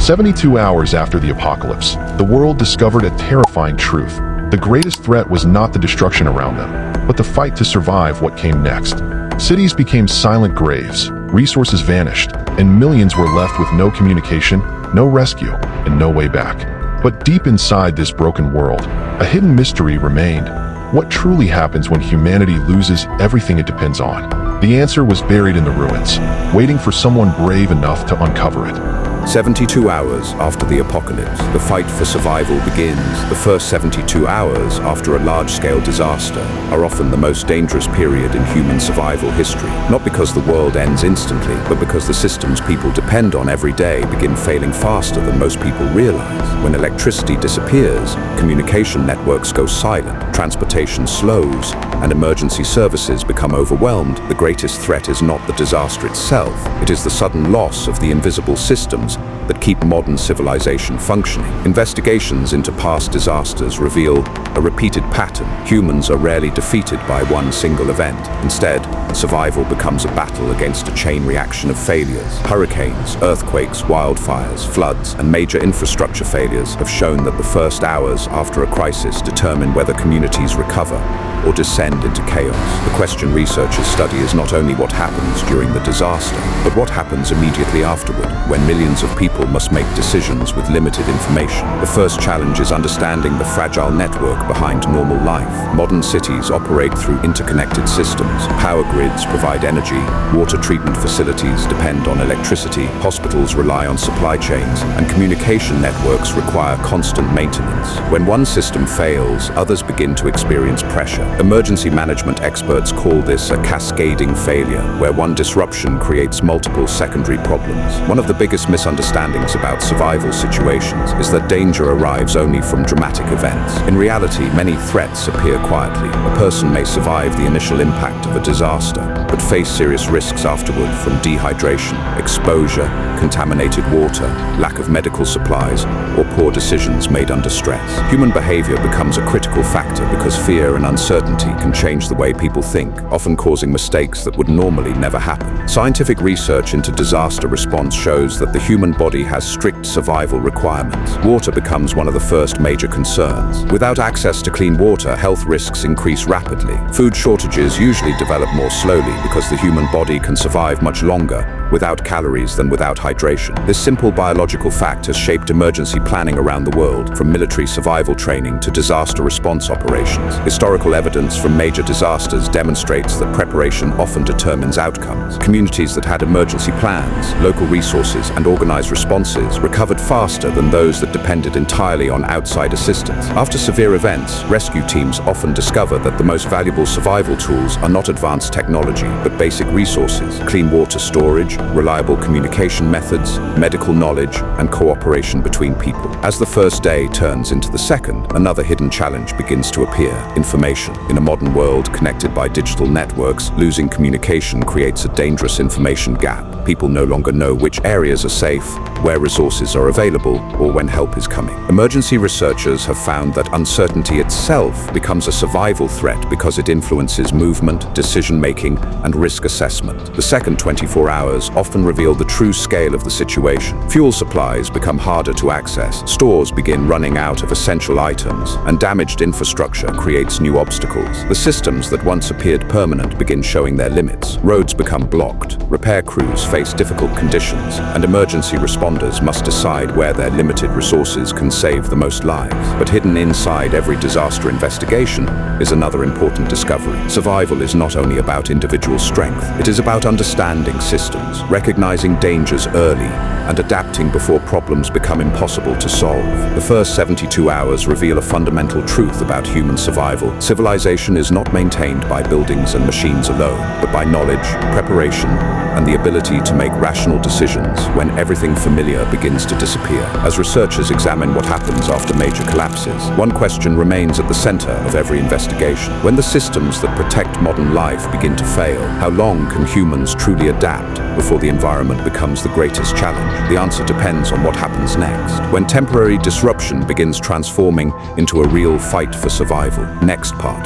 72 hours after the apocalypse, the world discovered a terrifying truth. The greatest threat was not the destruction around them, but the fight to survive what came next. Cities became silent graves, resources vanished, and millions were left with no communication, no rescue, and no way back. But deep inside this broken world, a hidden mystery remained. What truly happens when humanity loses everything it depends on? The answer was buried in the ruins, waiting for someone brave enough to uncover it. 72 hours after the apocalypse, the fight for survival begins. The first 72 hours after a large-scale disaster are often the most dangerous period in human survival history. Not because the world ends instantly, but because the systems people depend on every day begin failing faster than most people realize. When electricity disappears, communication networks go silent, transportation slows, and emergency services become overwhelmed, the greatest threat is not the disaster itself. It is the sudden loss of the invisible systems that keep modern civilization functioning. Investigations into past disasters reveal a repeated pattern. Humans are rarely defeated by one single event. Instead, survival becomes a battle against a chain reaction of failures. Hurricanes, earthquakes, wildfires, floods, and major infrastructure failures have shown that the first hours after a crisis determine whether communities recover or descend into chaos. The question researchers study is not only what happens during the disaster, but what happens immediately afterward, when millions of people must make decisions with limited information. The first challenge is understanding the fragile network behind normal life. Modern cities operate through interconnected systems. Power grids provide energy, water treatment facilities depend on electricity, hospitals rely on supply chains, and communication networks require constant maintenance. When one system fails, others begin to experience pressure. Emergency management experts call this a cascading failure, where one disruption creates multiple secondary problems. One of the biggest misunderstandings about survival situations is that danger arrives only from dramatic events. In reality, many threats appear quietly. A person may survive the initial impact of a disaster, but face serious risks afterward from dehydration, exposure, contaminated water, lack of medical supplies, or poor decisions made under stress. Human behavior becomes a critical factor because fear and uncertainty can change the way people think, often causing mistakes that would normally never happen. Scientific research into disaster response shows that the human body has strict survival requirements. Water becomes one of the first major concerns. Without access to clean water, health risks increase rapidly. Food shortages usually develop more slowly because the human body can survive much longer without calories than without hydration. This simple biological fact has shaped emergency planning around the world, from military survival training to disaster response operations. Historical evidence from major disasters demonstrates that preparation often determines outcomes. Communities that had emergency plans, local resources, and organized responses recovered faster than those that depended entirely on outside assistance. After severe events, rescue teams often discover that the most valuable survival tools are not advanced technology, but basic resources: clean water storage, reliable communication methods, medical knowledge, and cooperation between people. As the first day turns into the second, another hidden challenge begins to appear: information. In a modern world connected by digital networks, losing communication creates a dangerous information gap. People no longer know which areas are safe, where resources are available, or when help is coming. Emergency researchers have found that uncertainty itself becomes a survival threat because it influences movement, decision-making, and risk assessment. The second 24 hours often reveal the true scale of the situation. Fuel supplies become harder to access, stores begin running out of essential items, and damaged infrastructure creates new obstacles. The systems that once appeared permanent begin showing their limits. Roads become blocked, repair crews face difficult conditions, and emergency responders must decide where their limited resources can save the most lives. But hidden inside every disaster investigation is another important discovery. Survival is not only about individual strength, it is about understanding systems, recognizing dangers early, and adapting before problems become impossible to solve. The first 72 hours reveal a fundamental truth about human survival. Civilization is not maintained by buildings and machines alone, but by knowledge, preparation, and the ability to make rational decisions when everything familiar begins to disappear. As researchers examine what happens after major collapses, one question remains at the center of every investigation. When the systems that protect modern life begin to fail, how long can humans truly adapt before the environment becomes the greatest challenge? The answer depends on what happens next. When temporary disruption begins transforming into a real fight for survival. Next part.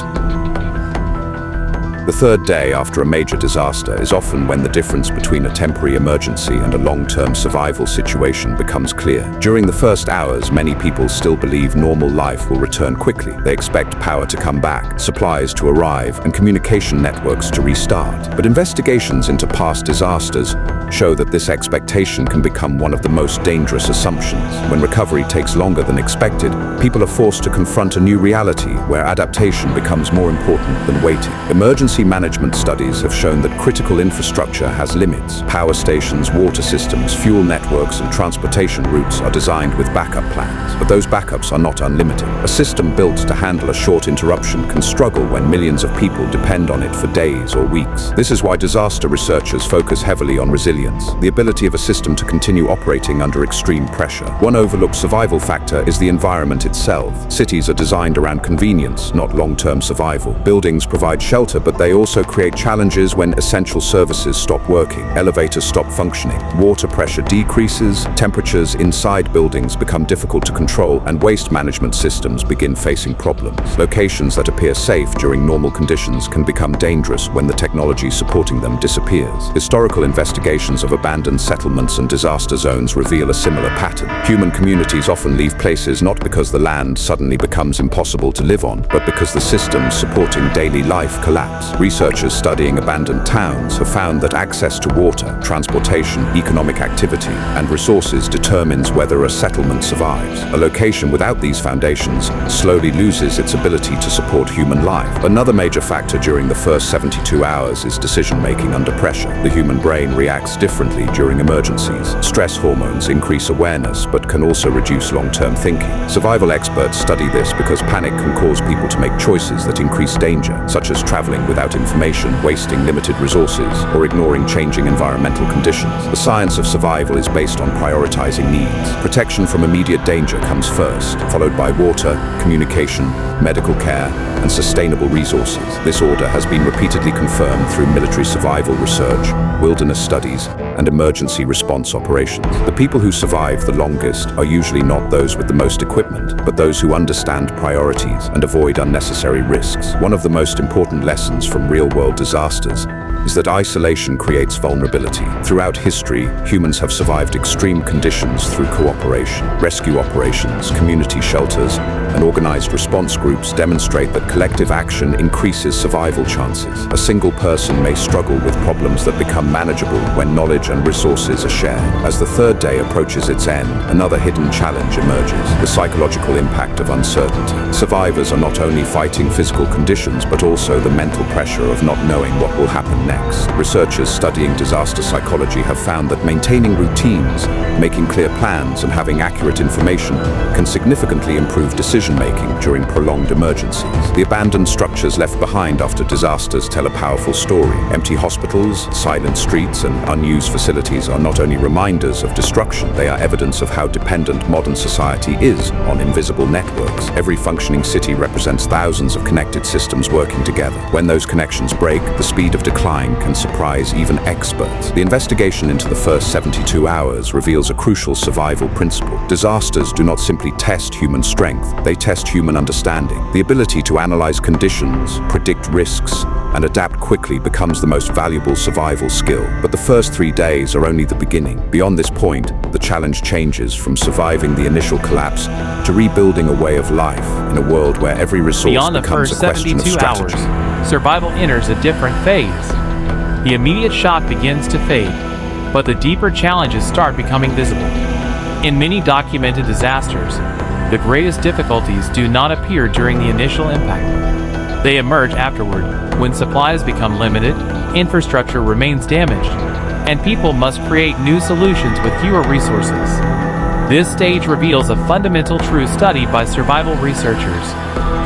The third day after a major disaster is often when the difference between a temporary emergency and a long-term survival situation becomes clear. During the first hours, many people still believe normal life will return quickly. They expect power to come back, supplies to arrive, and communication networks to restart. But investigations into past disasters show that this expectation can become one of the most dangerous assumptions. When recovery takes longer than expected, people are forced to confront a new reality where adaptation becomes more important than waiting. Emergency management studies have shown that critical infrastructure has limits. Power stations, water systems, fuel networks, and transportation routes are designed with backup plans. But those backups are not unlimited. A system built to handle a short interruption can struggle when millions of people depend on it for days or weeks. This is why disaster researchers focus heavily on resilience, the ability of a system to continue operating under extreme pressure. One overlooked survival factor is the environment itself. Cities are designed around convenience, not long-term survival. Buildings provide shelter, but they also create challenges when essential services stop working. Elevators stop functioning, water pressure decreases, temperatures inside buildings become difficult to control, and waste management systems begin facing problems. Locations that appear safe during normal conditions can become dangerous when the technology supporting them disappears. Historical investigations of abandoned settlements and disaster zones reveal a similar pattern. Human communities often leave places not because the land suddenly becomes impossible to live on, but because the systems supporting daily life collapse. Researchers studying abandoned towns have found that access to water, transportation, economic activity, and resources determines whether a settlement survives. A location without these foundations slowly loses its ability to support human life. Another major factor during the first 72 hours is decision-making under pressure. The human brain reacts differently during emergencies. Stress hormones increase awareness, but can also reduce long-term thinking. Survival experts study this because panic can cause people to make choices that increase danger, such as traveling without information, wasting limited resources, or ignoring changing environmental conditions. The science of survival is based on prioritizing needs. Protection from immediate danger comes first, followed by water, communication, medical care, and sustainable resources. This order has been repeatedly confirmed through military survival research, wilderness studies, and emergency response operations. The people who survive the longest are usually not those with the most equipment, but those who understand priorities and avoid unnecessary risks. One of the most important lessons from real-world disasters is that isolation creates vulnerability. Throughout history, humans have survived extreme conditions through cooperation. Rescue operations, community shelters, and organized response groups demonstrate that collective action increases survival chances. A single person may struggle with problems that become manageable when knowledge and resources are shared. As the third day approaches its end, another hidden challenge emerges: the psychological impact of uncertainty. Survivors are not only fighting physical conditions, but also the mental pressure of not knowing what will happen next. Researchers studying disaster psychology have found that maintaining routines, making clear plans, and having accurate information can significantly improve decision-making during prolonged emergencies. The abandoned structures left behind after disasters tell a powerful story. Empty hospitals, silent streets, and unused facilities are not only reminders of destruction, they are evidence of how dependent modern society is on invisible networks. Every functioning city represents thousands of connected systems working together. When those connections break, the speed of decline can surprise even experts. The investigation into the first 72 hours reveals a crucial survival principle. Disasters do not simply test human strength, they test human understanding. The ability to analyze conditions, predict risks, and adapt quickly becomes the most valuable survival skill. But the first 3 days are only the beginning. Beyond this point, the challenge changes from surviving the initial collapse to rebuilding a way of life in a world where every resource Beyond the becomes a first question of 72 strategy. hours, survival enters a different phase. The immediate shock begins to fade, but the deeper challenges start becoming visible. In many documented disasters, the greatest difficulties do not appear during the initial impact. They emerge afterward, when supplies become limited, infrastructure remains damaged, and people must create new solutions with fewer resources. This stage reveals a fundamental truth studied by survival researchers.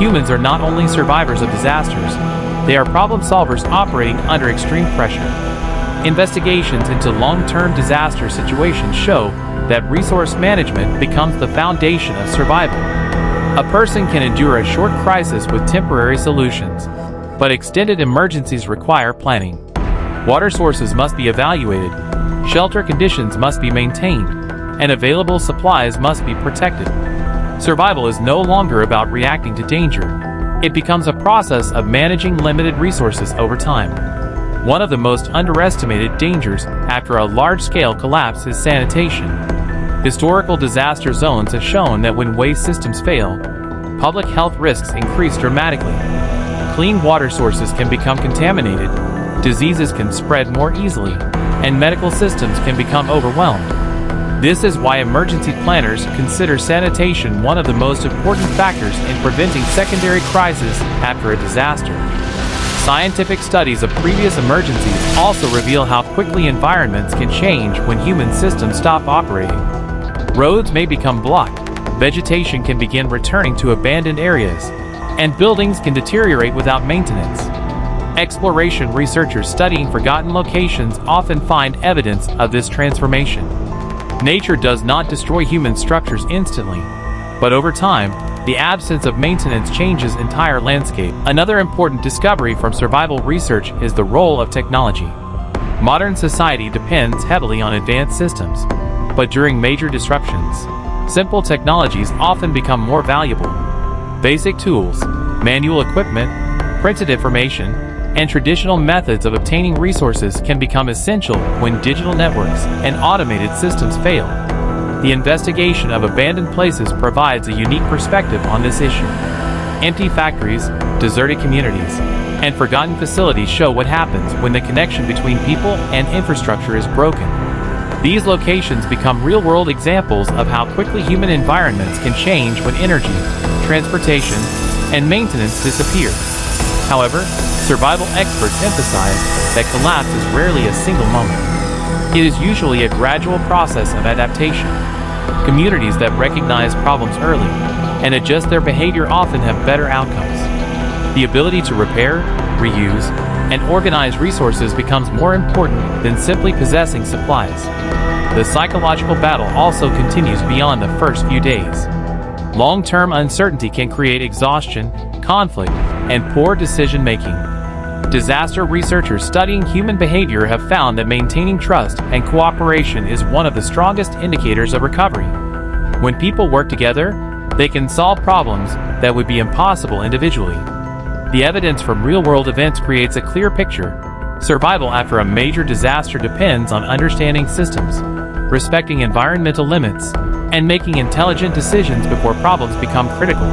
Humans are not only survivors of disasters, they are problem solvers operating under extreme pressure. Investigations into long-term disaster situations show that resource management becomes the foundation of survival. A person can endure a short crisis with temporary solutions, but extended emergencies require planning. Water sources must be evaluated, shelter conditions must be maintained, and available supplies must be protected. Survival is no longer about reacting to danger. It becomes a process of managing limited resources over time. One of the most underestimated dangers after a large-scale collapse is sanitation. Historical disaster zones have shown that when waste systems fail, public health risks increase dramatically. Clean water sources can become contaminated, diseases can spread more easily, and medical systems can become overwhelmed. This is why emergency planners consider sanitation one of the most important factors in preventing secondary crises after a disaster. Scientific studies of previous emergencies also reveal how quickly environments can change when human systems stop operating. Roads may become blocked, vegetation can begin returning to abandoned areas, and buildings can deteriorate without maintenance. Exploration researchers studying forgotten locations often find evidence of this transformation. Nature does not destroy human structures instantly, but over time, the absence of maintenance changes entire landscape. Another important discovery from survival research is the role of technology. Modern society depends heavily on advanced systems, but during major disruptions, simple technologies often become more valuable. Basic tools, manual equipment, printed information, and traditional methods of obtaining resources can become essential when digital networks and automated systems fail. The investigation of abandoned places provides a unique perspective on this issue. Empty factories, deserted communities, and forgotten facilities show what happens when the connection between people and infrastructure is broken. These locations become real-world examples of how quickly human environments can change when energy, transportation, and maintenance disappear. However, survival experts emphasize that collapse is rarely a single moment. It is usually a gradual process of adaptation. Communities that recognize problems early and adjust their behavior often have better outcomes. The ability to repair, reuse, and organize resources becomes more important than simply possessing supplies. The psychological battle also continues beyond the first few days. Long-term uncertainty can create exhaustion, conflict, and poor decision-making. Disaster researchers studying human behavior have found that maintaining trust and cooperation is one of the strongest indicators of recovery. When people work together, they can solve problems that would be impossible individually. The evidence from real-world events creates a clear picture. Survival after a major disaster depends on understanding systems, respecting environmental limits, and making intelligent decisions before problems become critical.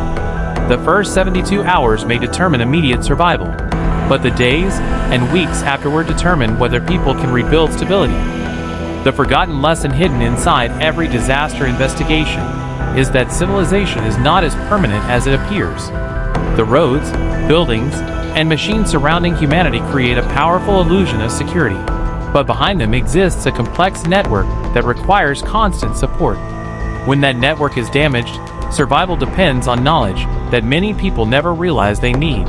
The first 72 hours may determine immediate survival, but the days and weeks afterward determine whether people can rebuild stability. The forgotten lesson hidden inside every disaster investigation is that civilization is not as permanent as it appears. The roads, buildings, and machines surrounding humanity create a powerful illusion of security, but behind them exists a complex network that requires constant support. When that network is damaged, survival depends on knowledge that many people never realize they need.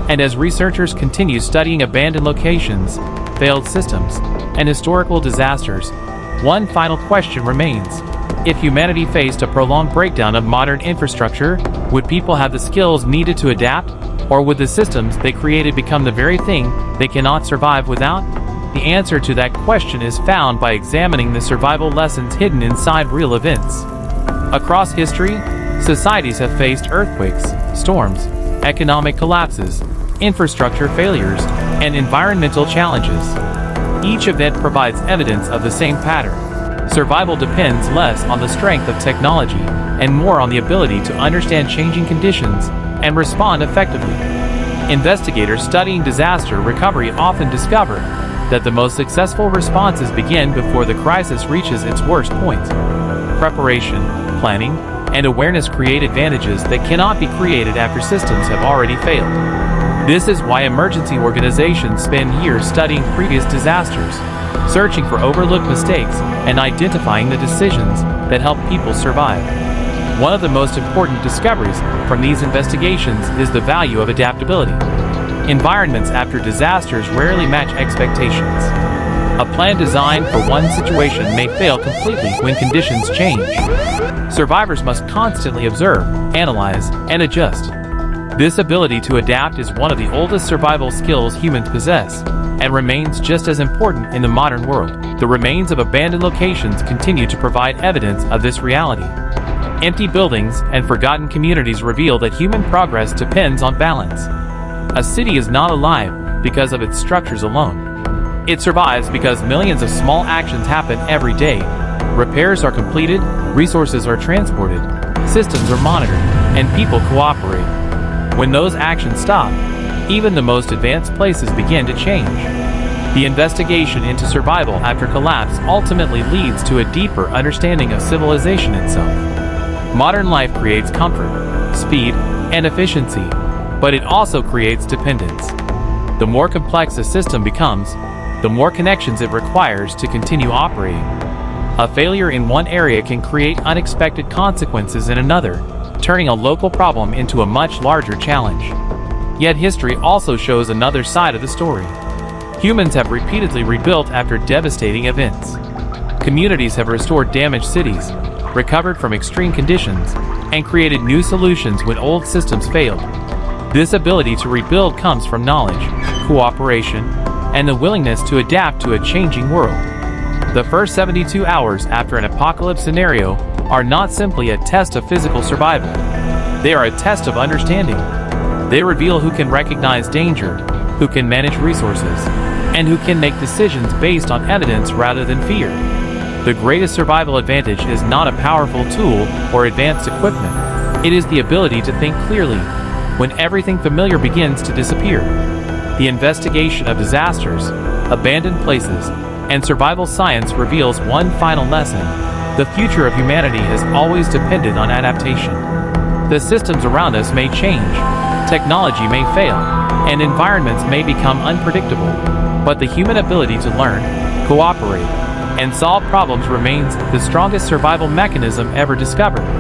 And as researchers continue studying abandoned locations, failed systems, and historical disasters, one final question remains. If humanity faced a prolonged breakdown of modern infrastructure, would people have the skills needed to adapt, or would the systems they created become the very thing they cannot survive without? The answer to that question is found by examining the survival lessons hidden inside real events. Across history, societies have faced earthquakes, storms, economic collapses, infrastructure failures, and environmental challenges. Each event provides evidence of the same pattern. Survival depends less on the strength of technology and more on the ability to understand changing conditions and respond effectively. Investigators studying disaster recovery often discover that the most successful responses begin before the crisis reaches its worst point. Preparation, planning, and awareness create advantages that cannot be created after systems have already failed. This is why emergency organizations spend years studying previous disasters, searching for overlooked mistakes, and identifying the decisions that help people survive. One of the most important discoveries from these investigations is the value of adaptability. Environments after disasters rarely match expectations. A plan designed for one situation may fail completely when conditions change. Survivors must constantly observe, analyze, and adjust. This ability to adapt is one of the oldest survival skills humans possess, and remains just as important in the modern world. The remains of abandoned locations continue to provide evidence of this reality. Empty buildings and forgotten communities reveal that human progress depends on balance. A city is not alive because of its structures alone. It survives because millions of small actions happen every day. Repairs are completed, resources are transported, systems are monitored, and people cooperate. When those actions stop, even the most advanced places begin to change. The investigation into survival after collapse ultimately leads to a deeper understanding of civilization itself. Modern life creates comfort, speed, and efficiency, but it also creates dependence. The more complex a system becomes, the more connections it requires to continue operating. A failure in one area can create unexpected consequences in another, turning a local problem into a much larger challenge. Yet history also shows another side of the story. Humans have repeatedly rebuilt after devastating events. Communities have restored damaged cities, recovered from extreme conditions, and created new solutions when old systems failed. This ability to rebuild comes from knowledge, cooperation, and the willingness to adapt to a changing world. The first 72 hours after an apocalypse scenario are not simply a test of physical survival. They are a test of understanding. They reveal who can recognize danger, who can manage resources, and who can make decisions based on evidence rather than fear. The greatest survival advantage is not a powerful tool or advanced equipment. It is the ability to think clearly when everything familiar begins to disappear. The investigation of disasters, abandoned places, and survival science reveals one final lesson. The future of humanity has always depended on adaptation. The systems around us may change, technology may fail, and environments may become unpredictable, but the human ability to learn, cooperate, and solve problems remains the strongest survival mechanism ever discovered.